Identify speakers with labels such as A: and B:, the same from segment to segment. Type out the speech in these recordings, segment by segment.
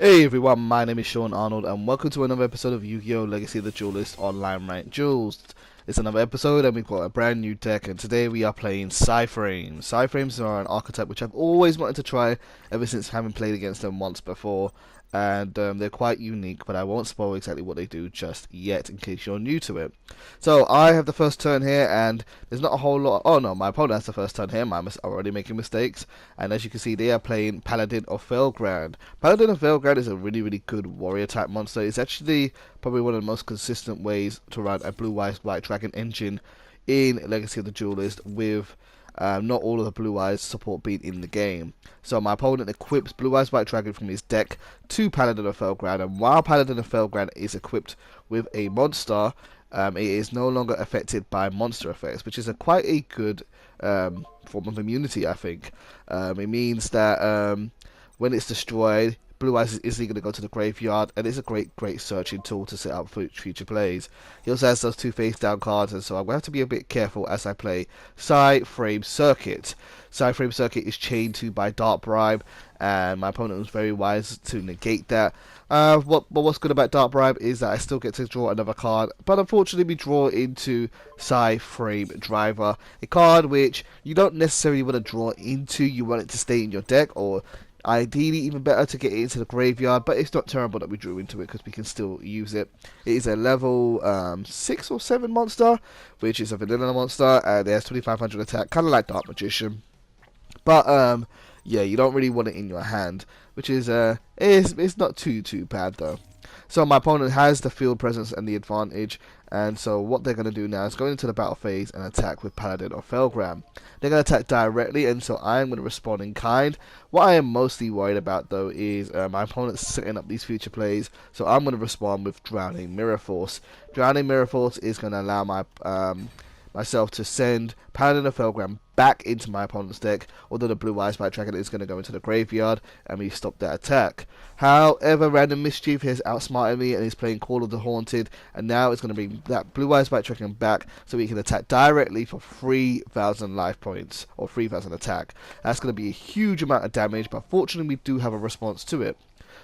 A: Hey everyone, my name is Sean Arnold and welcome to another episode of Yu-Gi-Oh! Legacy of the Duelist Online Ranked Duels. It's another episode and we've got a brand new deck, and today we are playing PSY-FRAMES. PSY-FRAMES are an archetype which I've always wanted to try ever since having played against them once before, and they're quite unique, but I won't spoil exactly what they do just yet in case you're new to it. So I have the first turn here and there's not a whole lot. Oh no, my opponent has the first turn here. I'm already making mistakes, and as you can see they are playing Paladin of Felgrand. Paladin of Felgrand is a really good warrior type monster. It's actually probably one of the most consistent ways to run a blue-eyes-white dragon engine in Legacy of the Duelist, with not all of the Blue Eyes support being in the game. So my opponent equips Blue Eyes White Dragon from his deck to Paladin of Felgrand, and while Paladin of Felgrand is equipped with a monster, it is no longer affected by monster effects, which is quite a good form of immunity, I think. It means that when it's destroyed, Blue Eyes is easily going to go to the graveyard, and it's a great searching tool to set up for future plays. He also has those two face down cards, and so I'm going to have to be a bit careful as I play PSY-FRAMES Circuit. PSY-FRAMES Circuit is chained to by Dark Bribe, and my opponent was very wise to negate that. What's good about Dark Bribe is that I still get to draw another card, but unfortunately we draw into PSY-FRAME Driver, a card which you don't necessarily want to draw into. You want it to stay in your deck, or ideally even better to get it into the graveyard, but it's not terrible that we drew into it because we can still use it. It is a level 6 or 7 monster, which is a vanilla monster, and it has 2500 attack, kind of like Dark Magician. But yeah, you don't really want it in your hand, which is it's not too bad though. So my opponent has the field presence and the advantage, and so what they're going to do now is go into the battle phase and attack with Paladin of Felgrand. They're going to attack directly, and so I'm going to respond in kind. What I am mostly worried about though is my opponent's setting up these future plays, so I'm going to respond with Drowning Mirror Force. Drowning Mirror Force is going to allow my myself to send Paladin of Felgrand back into my opponent's deck, although the Blue Eyes White Dragon is going to go into the graveyard and we stop that attack. However, Random Mischief has outsmarted me and is playing Call of the Haunted, and now it's going to bring that Blue Eyes White Dragon back so we can attack directly for 3000 life points, or 3000 attack. That's going to be a huge amount of damage, but fortunately we do have a response to it.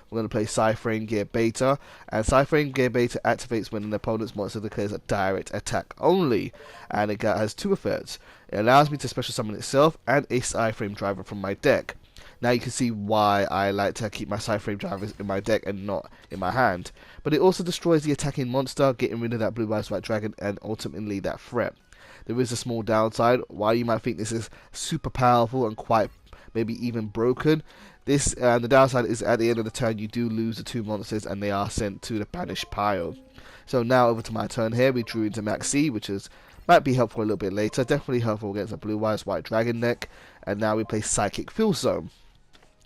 A: We're going to play PSY-FRAME Gear Beta, and PSY-FRAME Gear Beta activates when an opponent's monster declares a direct attack only, and it has two effects. It allows me to special summon itself and a PSY-FRAME driver from my deck. Now you can see why I like to keep my PSY-FRAME drivers in my deck and not in my hand. But it also destroys the attacking monster, getting rid of that Blue Eyes White Dragon and ultimately that threat. There is a small downside. While you might think this is super powerful and quite maybe even broken, the downside is at the end of the turn you do lose the two monsters and they are sent to the banished pile. So now over to my turn here. We drew into Max C, which might be helpful a little bit later. Definitely helpful against a Blue Eyes White Dragon deck. And now we play Psychic Field Zone.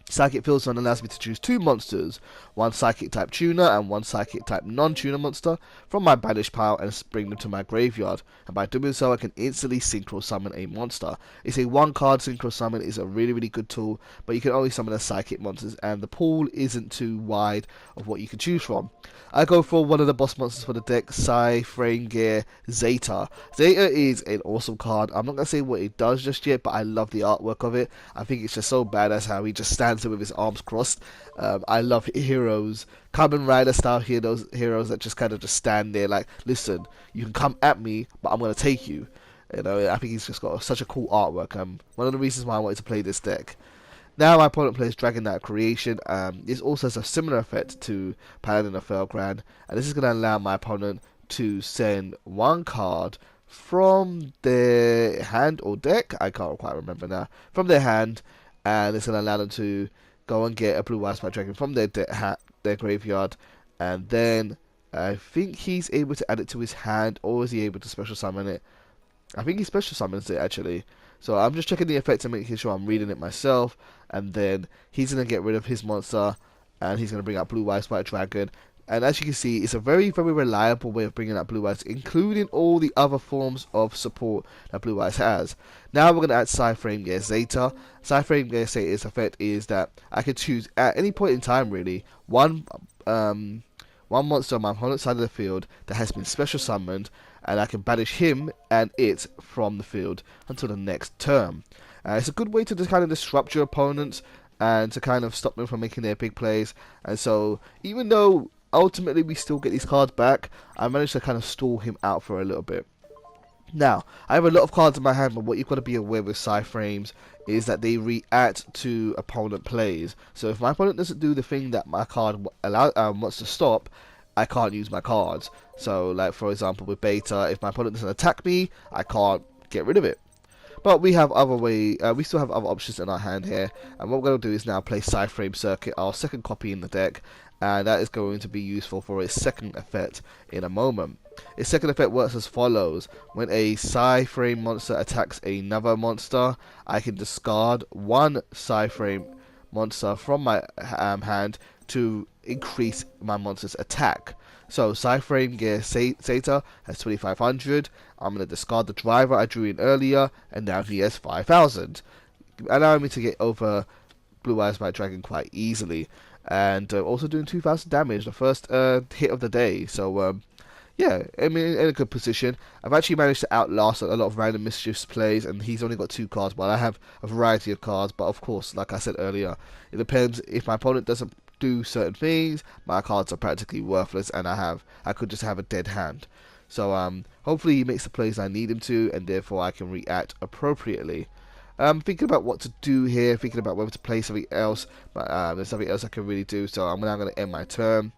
A: Psychic Field Zone allows me to choose two monsters, one Psychic type tuner and one Psychic type non-tuner monster from my banished pile and bring them to my graveyard, and by doing so I can instantly synchro summon a monster. It's a one card synchro summon. Is a really good tool, but you can only summon the Psychic monsters and the pool isn't too wide of what you can choose from. I go for one of the boss monsters for the deck, PSY-FRAME Gear Zeta. Zeta is an awesome card. I'm not going to say what it does just yet, but I love the artwork of it. I think it's just so badass how he just stands there with his arms crossed. I love heroes, Kamen Rider style heroes that just kind of just stand there like, listen, you can come at me, but I'm going to take you. You know, I think he's just got such a cool artwork. One of the reasons why I wanted to play this deck. Now my opponent plays Dragon Knight Creation. This also has a similar effect to Paladin of Felgrand, and this is going to allow my opponent to send one card from their hand or deck, I can't quite remember now, from their hand, and it's going to allow them to go and get a Blue Eyes White Dragon from their graveyard, and then I think he's able to add it to his hand, or is he able to special summon it? I think he special summons it actually. So I'm just checking the effects and making sure I'm reading it myself, and then he's going to get rid of his monster and he's going to bring out Blue Eyes White Dragon. And as you can see, it's a very reliable way of bringing out Blue Eyes, including all the other forms of support that Blue Eyes has. Now we're going to add PSY-FRAME Gear Zeta. PSY-FRAME Gear Zeta's effect is that I can choose at any point in time really one monster on my opponent's side of the field that has been special summoned, and I can banish him and it from the field until the next turn. It's a good way to just kind of disrupt your opponents and to kind of stop them from making their big plays. And so even though ultimately we still get these cards back, I managed to kind of stall him out for a little bit. Now, I have a lot of cards in my hand, but what you've got to be aware with PSY-FRAMES is that they react to opponent plays. So if my opponent doesn't do the thing that my card wants to stop, I can't use my cards. So, like for example with Beta, if my opponent doesn't attack me, I can't get rid of it. But we have we still have other options in our hand here, and what we're going to do is now play PSY-FRAME Circuit, our second copy in the deck, and that is going to be useful for its second effect in a moment. Its second effect works as follows: when a PSY-FRAME monster attacks another monster, I can discard one PSY-FRAME monster from my hand to increase my monster's attack. So PSY-FRAME Gear Zeta has 2500. I'm going to discard the driver I drew in earlier, and now he has 5000, allowing me to get over Blue Eyes White Dragon quite easily, and also doing 2000 damage, the first hit of the day. So yeah, I mean, in a good position. I've actually managed to outlast a lot of random mischiefs plays, and he's only got 2 cards, while I have a variety of cards. But of course, like I said earlier, it depends. If my opponent doesn't do certain things, my cards are practically worthless, and I could just have a dead hand. So hopefully he makes the plays I need him to, and therefore I can react appropriately. Thinking about what to do here, thinking about whether to play something else, but there's something else I can really do. So I'm now going to end my turn,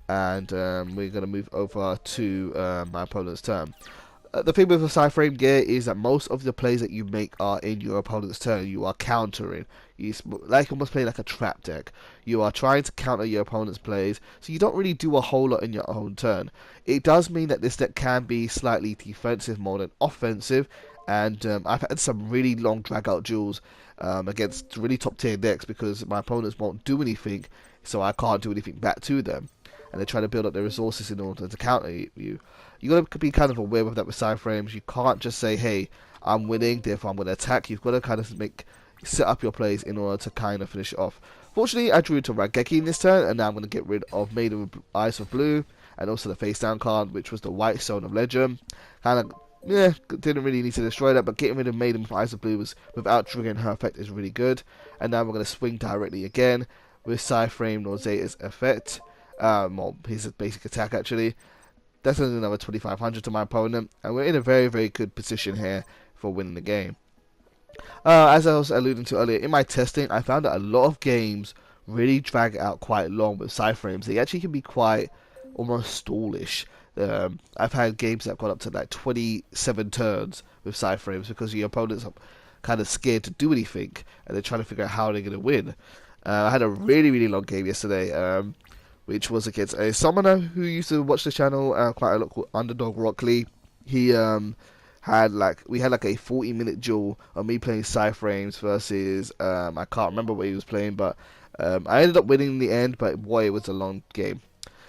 A: and we're going to move over to my opponent's turn. The thing with the PSY-FRAME Gear is that most of the plays that you make are in your opponent's turn. You are countering. It's like almost playing like a trap deck. You are trying to counter your opponent's plays, so you don't really do a whole lot in your own turn. It does mean that this deck can be slightly defensive more than offensive, and I've had some really long drag out duels against really top tier decks because my opponents won't do anything, so I can't do anything back to them, and they try to build up their resources in order to counter you. You got to be kind of aware of that with PSY-FRAMES. You can't just say, hey, I'm winning, therefore I'm going to attack. You've got to kind of set up your plays in order to kind of finish it off. Fortunately, I drew into Raigeki in this turn, and now I'm going to get rid of Maiden with Eyes of Blue, and also the face down card, which was the White Stone of Legend. Kind of, yeah, didn't really need to destroy that, but getting rid of Maiden with Eyes of Blue was, without triggering her effect, is really good. And now we're going to swing directly again with PSY-FRAME Zeta's effect, or his basic attack actually. That's another 2500 to my opponent, and we're in a very, very good position here for winning the game. As I was alluding to earlier, in my testing, I found that a lot of games really drag out quite long with PSY-FRAMES. They actually can be quite almost stallish. I've had games that have gone up to like 27 turns with PSY-FRAMES because your opponents are kind of scared to do anything, and they're trying to figure out how they're going to win. I had a really, really long game yesterday, which was against a summoner who used to watch the channel quite a lot, called Underdog Rock Lee. He had like a 40-minute duel of me playing PSY-FRAMES versus I can't remember what he was playing, but I ended up winning in the end. But boy, it was a long game.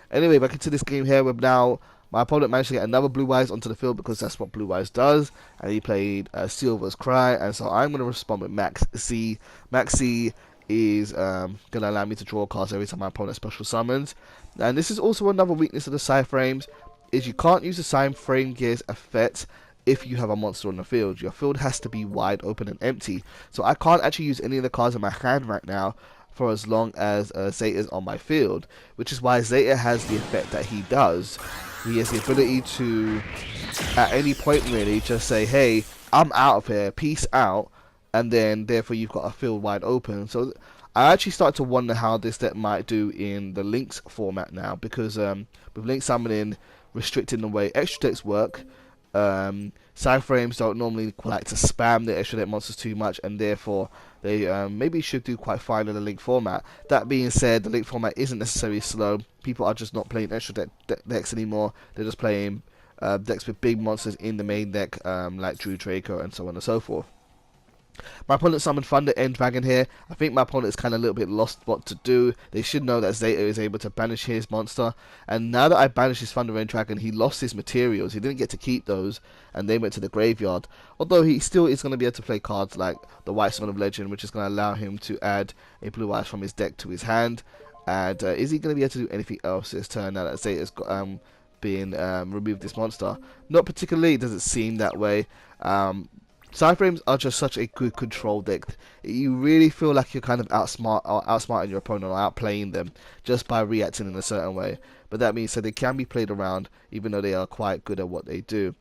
A: Anyway, back into this game here. With now my opponent managed to get another Blue Eyes onto the field because that's what Blue Eyes does, and he played Silver's Cry, and so I'm going to respond with Max C. Max C is going to allow me to draw cards every time my opponent special summons. And this is also another weakness of the PSY-FRAMES, is you can't use the PSY-FRAME Gear's effect if you have a monster on the field. Your field has to be wide open and empty. So I can't actually use any of the cards in my hand right now for as long as Zeta is on my field, which is why Zeta has the effect that he does. He has the ability to, at any point really, just say, hey, I'm out of here, peace out, and then therefore you've got a field wide open. So I actually start to wonder how this deck might do in the Links format now, because with Link Summoning restricting the way extra decks work, PSY-FRAMES don't normally like to spam the extra deck monsters too much, and therefore they maybe should do quite fine in the Link format. That being said, the Link format isn't necessarily slow. People are just not playing extra decks anymore. They're just playing decks with big monsters in the main deck, like Drew Draco and so on and so forth. My opponent summoned Thunder End Dragon here. I think my opponent is kind of a little bit lost what to do. They should know that Zeta is able to banish his monster. And now that I banished his Thunder End Dragon, he lost his materials. He didn't get to keep those, and they went to the graveyard. Although he still is going to be able to play cards like the White Stone of Legend, which is going to allow him to add a Blue Eyes from his deck to his hand. And is he going to be able to do anything else this turn now that Zeta's removed this monster? Not particularly. It doesn't seem that way. Psy-Frames are just such a good control deck. You really feel like you're kind of outsmarting your opponent or outplaying them just by reacting in a certain way. But that means that they can be played around, even though they are quite good at what they do.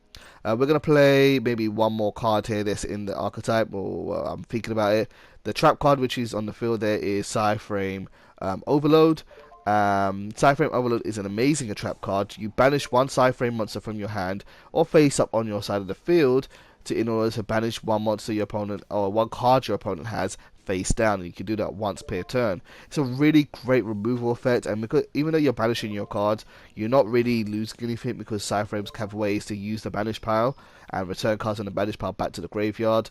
A: We're going to play maybe one more card here that's in the archetype, or I'm thinking about it. The trap card, which is on the field there, is Psy-Frame Overload. Psy-Frame Overload is an amazing trap card. You banish one Psy-Frame monster from your hand or face up on your side of the field in order to banish one monster your opponent or one card your opponent has face down, and you can do that once per turn. It's a really great removal effect, and because even though you're banishing your cards, you're not really losing anything because Psy-Frames have ways to use the banish pile and return cards on the banish pile back to the graveyard.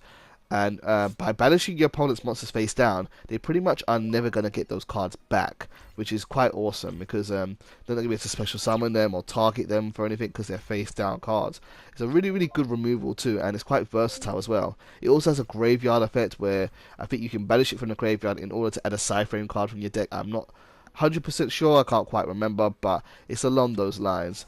A: And by banishing your opponent's monsters face down, they pretty much are never going to get those cards back, which is quite awesome because they're not going to be able to special summon them or target them for anything because they're face down cards. It's a really, really good removal too, and it's quite versatile as well. It also has a graveyard effect where I think you can banish it from the graveyard in order to add a Psy-Frame card from your deck. I'm not 100% sure, I can't quite remember, but it's along those lines.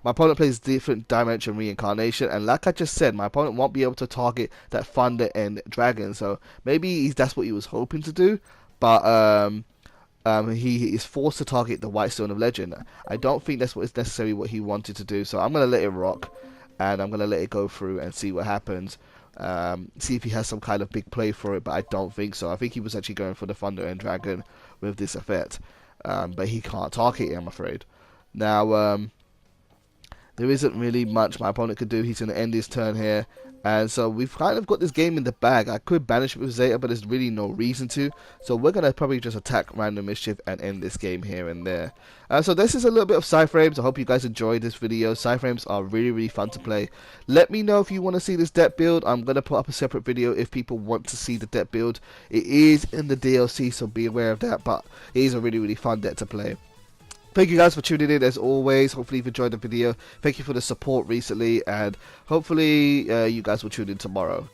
A: My opponent plays different dimension reincarnation, and like I just said, my opponent won't be able to target that thunder and dragon, so maybe that's what he was hoping to do, but he is forced to target the White Stone of Legend. I don't think that's what is necessarily what he wanted to do, so I'm going to let it rock, and I'm going to let it go through and see what happens. See if he has some kind of big play for it, but I don't think so. I think he was actually going for the thunder and dragon with this effect, but he can't target it, I'm afraid. Now, there isn't really much my opponent could do. He's going to end his turn here. And so we've kind of got this game in the bag. I could banish it with Zeta, but there's really no reason to. So we're going to probably just attack Random Mischief and end this game here and there. So this is a little bit of Psy-Frames. I hope you guys enjoyed this video. Psy-Frames are really, really fun to play. Let me know if you want to see this deck build. I'm going to put up a separate video if people want to see the deck build. It is in the DLC, so be aware of that. But it is a really, really fun deck to play. Thank you guys for tuning in as always. Hopefully you've enjoyed the video. Thank you for the support recently, and hopefully you guys will tune in tomorrow.